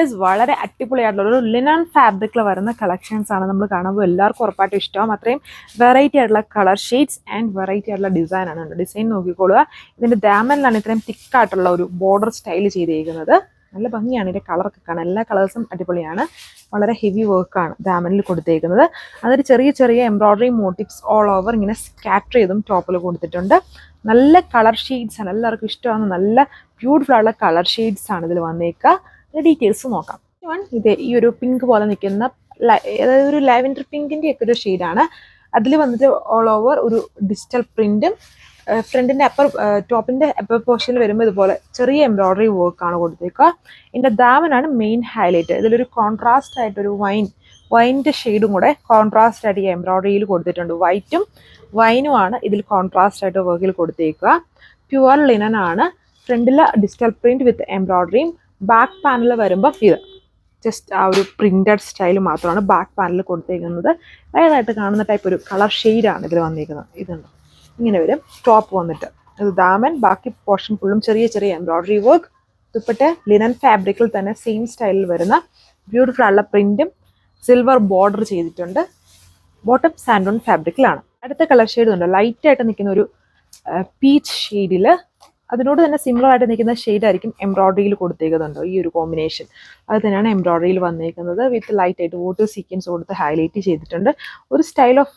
Guys വളരെ അടിപൊളിയായിട്ടുള്ള ഒരു ലിനൻ ഫാബ്രിക്കിൽ വരുന്ന കളക്ഷൻസ് ആണ് നമ്മൾ കാണുമ്പോൾ എല്ലാവർക്കും ഉറപ്പായിട്ടും ഇഷ്ടമാവും. അത്രയും വെറൈറ്റി ആയിട്ടുള്ള കളർ ഷെയ്ഡ്സ് ആൻഡ് വെറൈറ്റി ആയിട്ടുള്ള ഡിസൈൻ ആണ്. ഡിസൈൻ നോക്കിക്കോളുക. ഇതിൻ്റെ ഡാമനിലാണ് ഇത്രയും തിക്കായിട്ടുള്ള ഒരു ബോർഡർ സ്റ്റൈൽ ചെയ്തിരിക്കുന്നത്. നല്ല ഭംഗിയാണ് ഇതിൻ്റെ കളറൊക്കെ കാണാൻ. എല്ലാ കളേഴ്സും അടിപൊളിയാണ്. വളരെ ഹെവി വർക്കാണ് ഡാമനിൽ കൊടുത്തേക്കുന്നത്. അതൊരു ചെറിയ ചെറിയ എംബ്രോയ്ഡറി മോട്ടീവ്സ് ഓൾ ഓവർ ഇങ്ങനെ സ്കാറ്റർ ചെയ്തും ടോപ്പിൽ കൊടുത്തിട്ടുണ്ട്. നല്ല കളർ ഷെയ്ഡ്സ് ആണ്, എല്ലാവർക്കും ഇഷ്ടമാണ്. നല്ല ബ്യൂട്ടിഫുൾ ആയിട്ടുള്ള കളർ ഷെയ്ഡ്സ് ആണ് ഇതിൽ വന്നേക്കുക. ഡീറ്റെയിൽസ് നോക്കാം. ഇത് ഈ ഒരു പിങ്ക് പോലെ നിൽക്കുന്ന അതായത് ഒരു ലാവൻഡർ പിങ്കിൻ്റെ ഒക്കെ ഒരു ഷെയ്ഡാണ്. അതിൽ വന്നിട്ട് ഓൾ ഓവർ ഒരു ഡിജിറ്റൽ പ്രിന്റും ഫ്രണ്ടിൻ്റെ ടോപ്പിൻ്റെ അപ്പർ പോർഷനിൽ വരുമ്പോൾ ഇതുപോലെ ചെറിയ എംബ്രോയ്ഡറി വർക്കാണ് കൊടുത്തേക്കുക. ഇതിൻ്റെ ദാമനാണ് മെയിൻ ഹൈലൈറ്റ്. ഇതിലൊരു കോൺട്രാസ്റ്റ് ആയിട്ടൊരു വൈൻ്റെ ഷെയ്ഡും കൂടെ കോൺട്രാസ്റ്റ് ആയിട്ട് ഈ എംബ്രോയ്ഡറിയിൽ കൊടുത്തിട്ടുണ്ട്. വൈറ്റും വൈനുമാണ് ഇതിൽ കോൺട്രാസ്റ്റ് ആയിട്ട് വർക്കിൽ കൊടുത്തേക്കുക. പ്യുവർ ലിനൻ ആണ്. ഫ്രണ്ടിൽ ഡിജിറ്റൽ പ്രിന്റ് വിത്ത് എംബ്രോയ്ഡറിയും ബാക്ക് പാനൽ വരുമ്പോൾ ഇത് ജസ്റ്റ് ആ ഒരു പ്രിന്റഡ് സ്റ്റൈൽ മാത്രമാണ് ബാക്ക് പാനൽ കൊടുത്തേക്കുന്നത്. അതായതായിട്ട് കാണുന്ന ടൈപ്പ് ഒരു കളർ ഷെയ്ഡാണ് ഇതിൽ വന്നിരിക്കുന്നത്. ഇതുണ്ട്, ഇങ്ങനെ വരും. ടോപ്പ് വന്നിട്ട് ഇത് ദാമൻ, ബാക്കി പോർഷൻ ഫുള്ളും ചെറിയ ചെറിയ എംബ്രോയ്ഡറി വർക്ക്. ദുപ്പട്ട ലിനൻ ഫാബ്രിക്കിൽ തന്നെ സെയിം സ്റ്റൈലിൽ വരുന്ന ബ്യൂട്ടിഫുൾ ആയിട്ടുള്ള പ്രിന്റും സിൽവർ ബോർഡർ ചെയ്തിട്ടുണ്ട്. ബോട്ടം സാൻഡോൺ ഫാബ്രിക്കിലാണ്. അടുത്ത കളർ ഷെയ്ഡ് ഉണ്ട്, ലൈറ്റായിട്ട് നിൽക്കുന്ന ഒരു പീച്ച് ഷെയ്ഡിൽ. അതിനോട് തന്നെ സിമിലർ ആയിട്ട് നിൽക്കുന്ന ഷെയ്ഡായിരിക്കും എംബ്രോയ്ഡറിയിൽ കൊടുത്തേക്കുന്നുണ്ടോ. ഈ ഒരു കോമ്പിനേഷൻ അത് തന്നെയാണ് എംബ്രോയ്ഡറിയിൽ വന്നേക്കുന്നത്. വിത്ത് ലൈറ്റ് ആയിട്ട് വാട്ടർ സീക്വൻസ് കൊടുത്ത് ഹൈലൈറ്റ് ചെയ്തിട്ടുണ്ട്. ഒരു സ്റ്റൈൽ ഓഫ്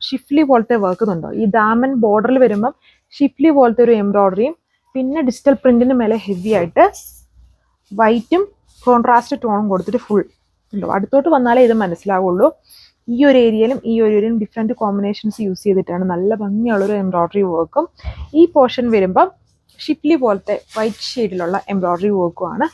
ഷിഫ്ലി പോലത്തെ വർക്കുന്നുണ്ടോ. ഈ ദാമൻ ബോർഡറിൽ വരുമ്പം ഷിഫ്ലി പോലത്തെ ഒരു എംബ്രോയ്ഡറിയും പിന്നെ ഡിജിറ്റൽ പ്രിന്റിന് മേലെ ഹെവി ആയിട്ട് വൈറ്റും കോൺട്രാസ്റ്റ് ടോണും കൊടുത്തിട്ട് ഫുൾ ഉണ്ടോ. അടുത്തോട്ട് വന്നാലേ ഇത് മനസ്സിലാവുള്ളൂ. ഈ ഒരു ഏരിയയിലും ഡിഫറെൻറ്റ് കോമ്പിനേഷൻസ് യൂസ് ചെയ്തിട്ടാണ് നല്ല ഭംഗിയുള്ളൊരു എംബ്രോയ്ഡറി വർക്കും. ഈ പോർഷൻ വരുമ്പം ഷിഫ്ലി പോലത്തെ വൈറ്റ് ഷെയ്ഡിലുള്ള എംബ്രോയ്ഡറി വർക്കുമാണ്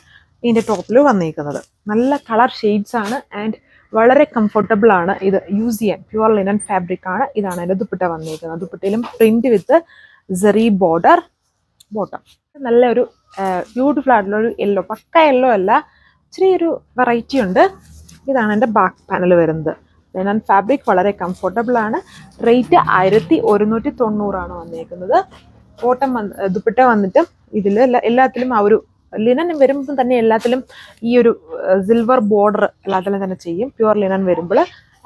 ഇതിൻ്റെ ടോപ്പിൽ വന്നിരിക്കുന്നത്. നല്ല കളർ ഷെയ്ഡ്സ് ആണ് ആൻഡ് വളരെ കംഫർട്ടബിൾ ആണ് ഇത് യൂസ് ചെയ്യാൻ. പ്യുവർ ലിനൻ ഫാബ്രിക് ആണ്. ഇതാണ് എൻ്റെ ദുപ്പട്ട വന്നിരിക്കുന്നത്. ദുപ്പട്ടയിലും പ്രിന്റ് വിത്ത് സെറി ബോർഡർ ബോട്ടം. നല്ലൊരു ബ്യൂട്ടിഫുൾ ആയിട്ടുള്ള ഒരു യെല്ലോ, പക്ക യെല്ലോ അല്ല, ഇച്ചിരി ഒരു വെറൈറ്റി ഉണ്ട്. ഇതാണ് എൻ്റെ ബാക്ക് പാനൽ വരുന്നത്. ലിനൻ ഫാബ്രിക് വളരെ കംഫർട്ടബിൾ ആണ്. റേറ്റ് 1190 വന്നിരിക്കുന്നത്. ബോട്ടം ദുപ്പട്ട വന്നിട്ട് ഇതിൽ എല്ലാത്തിലും ആ ഒരു ലിനൻ വരുമ്പോൾ തന്നെ എല്ലാത്തിലും ഈ ഒരു സിൽവർ ബോർഡർ എല്ലാത്തിലും തന്നെ ചെയ്യും പ്യുവർ ലിനൻ വരുമ്പോൾ.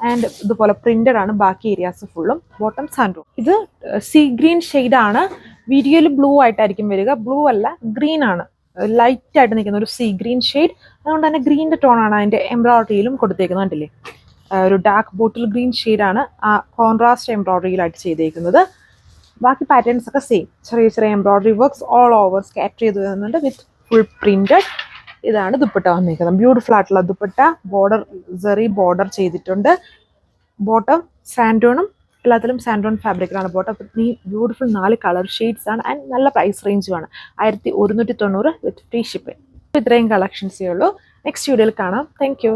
ആൻഡ് ഇതുപോലെ പ്രിന്റഡ് ആണ് ബാക്കി ഏരിയാസ് ഫുള്ളും. ബോട്ടം സാൻഡോൺ. ഇത് സീ ഗ്രീൻ ഷെയ്ഡാണ്. വീഡിയോയിൽ ബ്ലൂ ആയിട്ടായിരിക്കും വരിക. ബ്ലൂ അല്ല, ഗ്രീൻ ആണ്. ലൈറ്റ് ആയിട്ട് നിൽക്കുന്ന ഒരു സീ ഗ്രീൻ ഷെയ്ഡ്. അതുകൊണ്ട് തന്നെ ഗ്രീൻ്റെ ടോണാണ് അതിൻ്റെ എംബ്രോയ്ഡറിയിലും കൊടുത്തേക്കുന്നത്. കണ്ടില്ലേ, ഒരു ഡാർക്ക് ബോട്ടിൽ ഗ്രീൻ ഷെയ്ഡാണ് ആ കോൺട്രാസ്റ്റ് എംബ്രോയ്ഡറിയിലായിട്ട് ചെയ്തേക്കുന്നത്. ബാക്കി പാറ്റേൺസ് ഒക്കെ സെയിം. ചെറിയ ചെറിയ embroidery works all over scatter ചെയ്ത് വരുന്നുണ്ട് വിത്ത് ഫുൾ പ്രിന്റഡ്. ഇതാണ് ദുപ്പട്ട വന്നിരിക്കുന്നത്. ബ്യൂട്ടിഫുൾ ആയിട്ടുള്ള ദുപ്പട്ട. ബോർഡർ സെറി ബോർഡർ ചെയ്തിട്ടുണ്ട്. ബോട്ടം സാൻഡോണും എല്ലാത്തിലും സാൻഡോൺ ഫാബ്രിക്കിലാണ് ബോട്ടം. ഈ ബ്യൂട്ടിഫുൾ 4 കളർ ഷെയ്ഡ്സ് ആണ് ആൻഡ് നല്ല പ്രൈസ് റേഞ്ചുമാണ്. 1190 വിത്ത് ഫ്രീ ഷിപ്പിംഗ്. ഇത്രയും കളക്ഷൻസേ ഉള്ളൂ. നെക്സ്റ്റ് വീഡിയോയിൽ കാണാം. Thank you.